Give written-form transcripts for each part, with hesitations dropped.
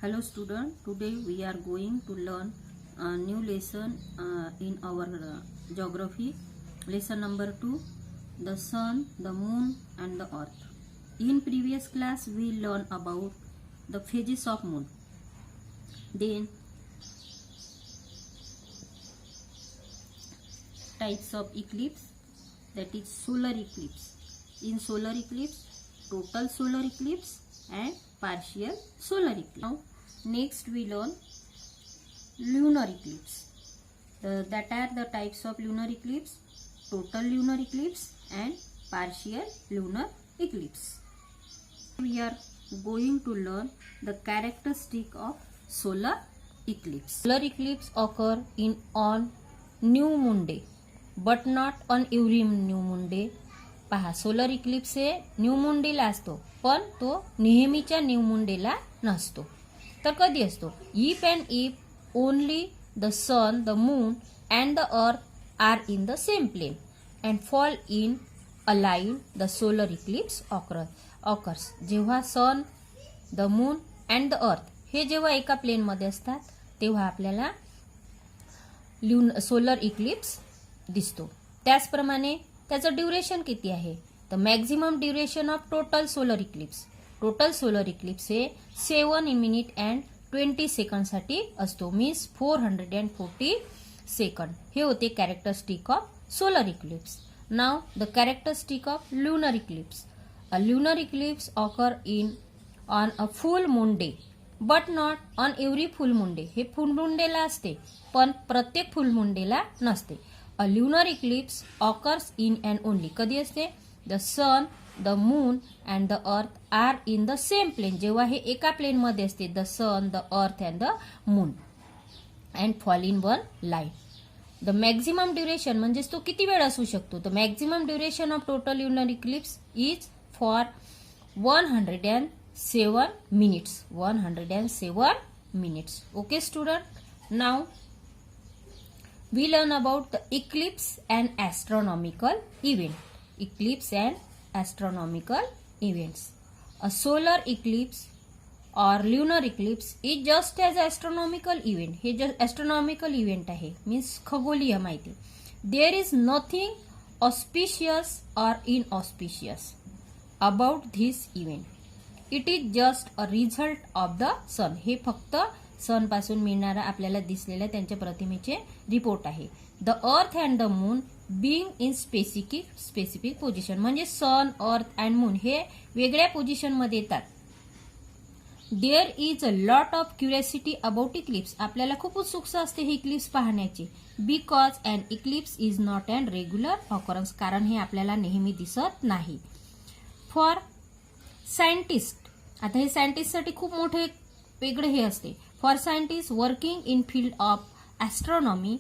Hello student, today we are going to learn a new lesson in our geography. Lesson number 2, the sun, the moon and the earth. In previous class we learned about the phases of moon. Then types of eclipse, that is solar eclipse. In solar eclipse, total solar eclipse and partial solar eclipse. Now next we learn lunar eclipse. That are the types of lunar eclipse: total lunar eclipse and partial lunar eclipse. We are going to learn the characteristic of solar eclipse. Solar eclipse occur on new moon day, but not on every new moon day. पहा, solar Eclipse हे new moon डेला असतो, पण तो नेहमीच्या new moon डेला नसतो. तर कधी असतो? If and if only the sun, the moon and the earth are in the same plane and fall in align, the solar eclipse occurs. जेव्हा sun, the moon and the earth हे जेव्हा एका plain मध्ये असतात तेव्हा आपल्याला solar Eclipse दिसतो. त्याचप्रमाणे त्याचं ड्युरेशन किती आहे? तर maximum duration of total solar Eclipse. Total solar Eclipse हे 7 मिनिट अँड 20 सेकंड साठी असतो. Means 440 second. हे होते characteristic of solar Eclipse. Now the characteristic of lunar eclipse. A lunar eclipse occur on a full moon day, but not on every full moon day. हे फुल moon डेला असते, पण प्रत्येक फुल moon डेला नसते. A lunar eclipse occurs in and only. कधी असते? The sun, the moon and the earth are in the same plane. जेव्हा हे एका प्लेन मध्ये असते, the sun, the earth and the moon and fall in one line. The maximum duration म्हणजे तो किती वेळ असू शकतो? The maximum duration of total lunar eclipse is for 107 minutes. 107 minutes. Okay student. Now we learn about the eclipse and astronomical event. Eclipse and astronomical events. A solar eclipse or lunar eclipse is just as astronomical event. हे just astronomical event आहे, means खगोलीय माहिती. There is nothing auspicious or inauspicious about this event. It is just a result of the sun. हे फक्त सन पासून मिळणारा आपल्याला दिसलेल्या त्यांच्या प्रतिमेचे रिपोर्ट आहे. The earth and the moon being in specific position. म्हणजे सन, अर्थ अँड मून हे वेगळ्या पोझिशन मध्ये येतात. There is a lot of curiosity about eclipse. आपल्याला खूप उत्सुकता असते हे इक्लिप्स पाहण्याची. Because and eclipse is not and regular occurrence. कारण हे आपल्याला नेहमी दिसत नाही. फॉर सायंटिस्ट, आता हे सायंटिस्टसाठी खूप मोठे वेगळे हे असते. For scientists working in field of astronomy,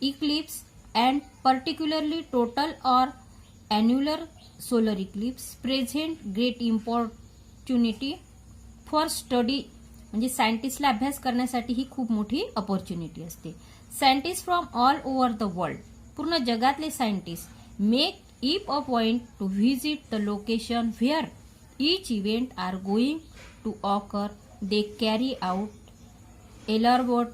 eclipse and particularly total or annular solar eclipse present great opportunity for study. म्हणजे सायंटिस्टला अभ्यास करण्यासाठी ही खूप मोठी अपॉर्च्युनिटी असते. Scientist from all over the world, पूर्ण जगातले scientist make if a point two visit the location where each event are going to occur. They carry out elaborate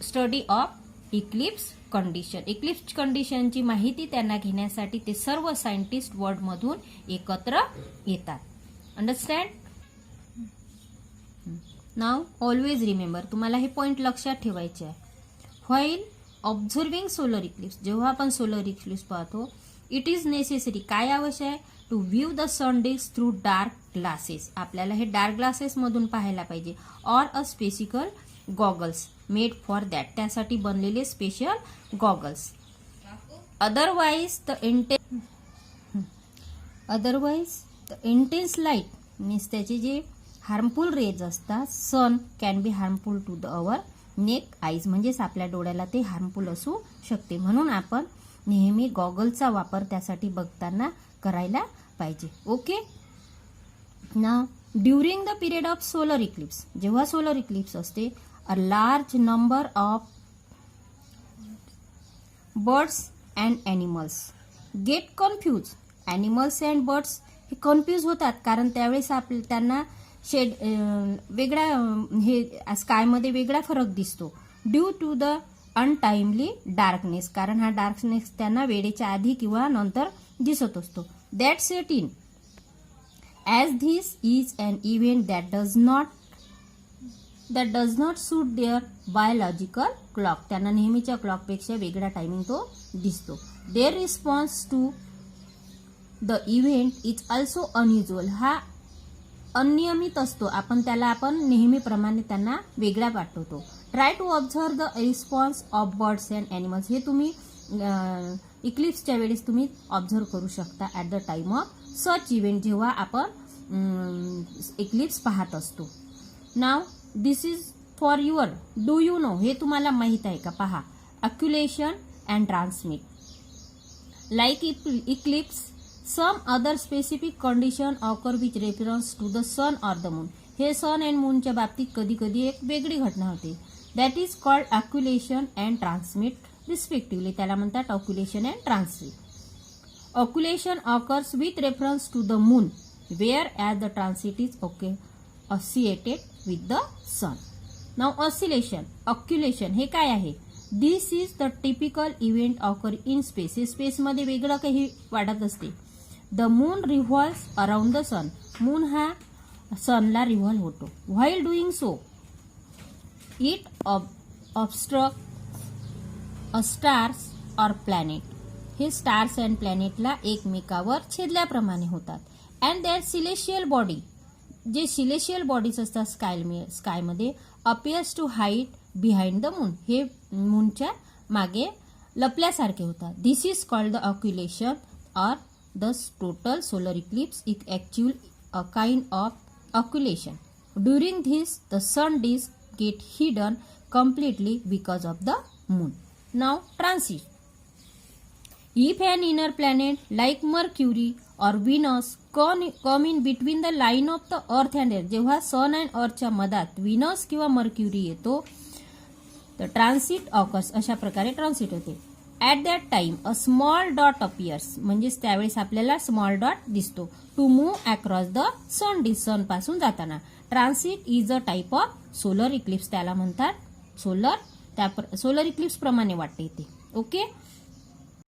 study of eclipse condition. Eclipse कंडिशनची माहिती त्यांना घेण्यासाठी ते सर्व scientist world मधून एकत्र येतात. अंडरस्टँड? नाव ऑलवेज रिमेंबर, तुम्हाला हे पॉइंट लक्षात ठेवायचे आहे. व्हाईल ऑब्झर्विंग सोलर इक्लिप्स, जेव्हा आपण सोलर इक्लिप्स पाहतो, इट इज नेसेसरी, काय आवश्यक आहे? To view the sun disc through dark glasses. आपल्याला हे डार्क ग्लासेस मधून पाहायला पाहिजे. Or a special goggles made for that, त्यासाठी बनलेले special goggles. Otherwise the intense light means त्याचे जे हार्मफुल रेज असतात, sun can be harmful to the our naked eyes. म्हणजेच आपल्या डोळ्याला ते हार्मफुल असू शकते. म्हणून आपण नेहमी गॉगलचा वापर त्यासाठी बघताना करायला पाहिजे. Okay. Now during the period of solar eclipse, जेव्हा सोलर इक्लिप्स असते, a large number of birds and animals get confuse. Animals and birds हे कन्फ्यूज होतात, कारण त्यावेळेस त्यांना शेड वेगळा हे स्कायमध्ये वेगळा फरक दिसतो due to the untimely darkness, कारण हा डार्कनेस त्यांना वेळेच्या आधी किंवा नंतर दिसत असतो. That's it in as this is an event that does not suit their biological clock, त्यांना नेहमीच्या क्लॉकपेक्षा वेगळा टायमिंग तो दिसतो. Their response to the event is also unusual, हा अनियमित असतो, आपण नेहमीप्रमाणे त्यांना वेगळा पाठवतो. Try to observe the response of birds and animals, हे तुम्ही इक्लिप्सच्या वेळेस तुम्ही ऑब्झर्व करू शकता at the time of such event, जेव्हा आपण इक्लिप्स पाहत असतो. नाव this is for your do you know, हे तुम्हाला माहीत आहे का? पहा. Occultation and transit like eclipse some other specific condition occur which reference to the sun or the moon, हे सन अँड मूनच्या बाबतीत कधी कधी एक वेगळी घटना होते. That is called occultation and transit respectively, त्याला म्हणतात occultation and transit. Occultation occurs with reference to the moon whereas the transit is associated with the sun. नाव ऑसिलेशन ऑक्युलेशन हे काय आहे? This is the typical event occur in space, हे स्पेसमध्ये वेगळं काही वाढत असते. The moon revolves around the sun, moon हा सनला रिव्हॉल्व होतो. While doing so it obstruct a stars or planet, हे स्टार्स अँड प्लॅनेटला एकमेकावर छेदल्याप्रमाणे होतात. अँड दॅट सिलेशियल बॉडी, जे सिलेशियल बॉडीज असतात स्कायमध्ये, appears to hide behind the moon, हे मूनच्या मागे लपल्यासारखे होतात. This is called the occultation or the total solar eclipse is actual a kind of occultation. During this the sun disc get hidden completely because of the moon. Now transit. If an inner planet like Mercury or Venus come in between the line of the earth and air, जेव्हा सन and अर्थच्या मधात Venus किंवा mercury येतो तर transit occurs, अशा प्रकारे transit होते. At that time a small dot appears, म्हणजेच त्यावेळेस आपल्याला स्मॉल डॉट दिसतो. To move across the sun disc, sun पासून जाताना. Transit is a type of solar eclipse, त्याला म्हणतात सोलर इक्लिप्स प्रमाणे वाटते ते. ओके.